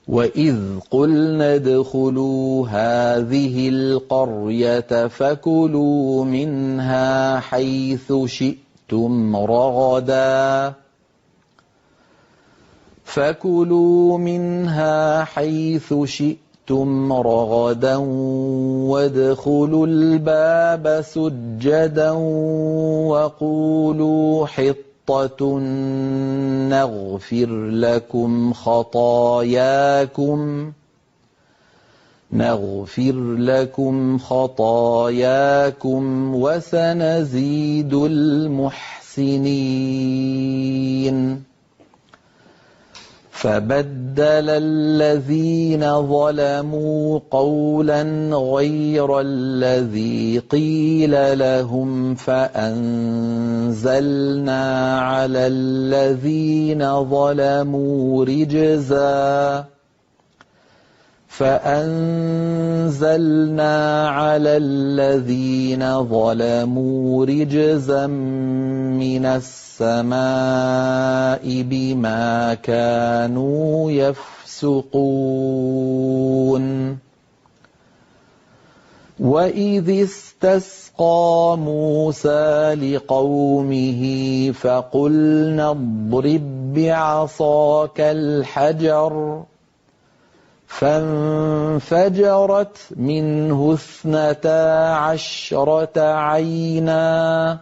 وإذ قلنا ادخلوا هذه القرية فكلوا منها حيث شئتم رغدا وادخلوا الباب سجدا وقولوا حطة نغفر لكم خطاياكم وسنزيد المحسنين. فبدل الذين ظلموا قولا غير الذي قيل لهم فأنزلنا على الذين ظلموا رجزا من السماء بما كانوا يفسقون. وإذ استسقى موسى لقومه فقلنا اضرب بعصاك الحجر فانفجرت منه 12 عينا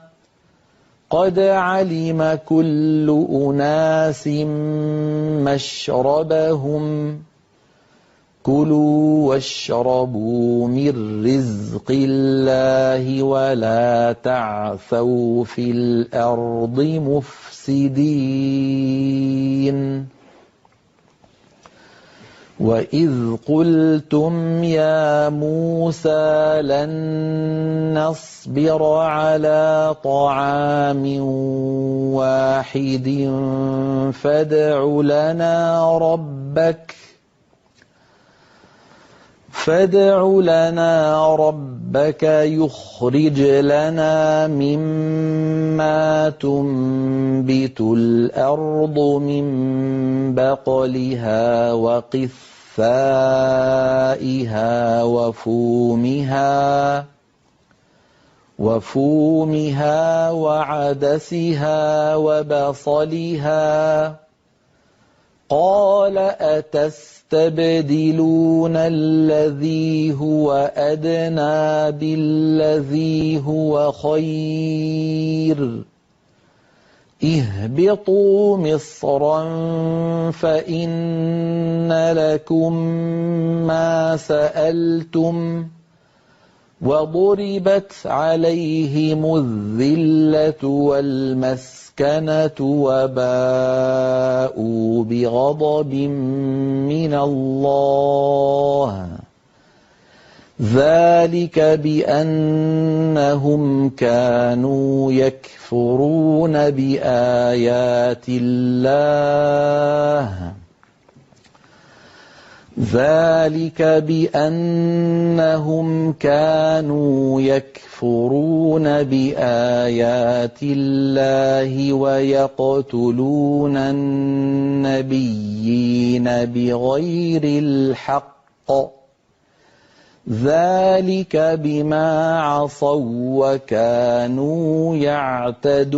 قد علم كل أناس مشربهم كلوا واشربوا من رزق الله ولا تعثوا في الأرض مفسدين. وإذ قلتم يا موسى لن نصبر على طعام واحد فادع لنا ربك يخرج لنا مما تنبت الأرض من بقلها وقثائها وفومها وعدسها وبصلها قال أتستبدلون الذي هو أدنى بالذي هو خير اهبطوا مصرا فإن لكم ما سألتم وضربت عليهم الذلة والمسكنة وباءوا بغضب من الله ذلك بأنهم كانوا يكفرون بآيات الله ويقتلون النبيين بغير الحق ذلك بما عصوا وكانوا يعتدون.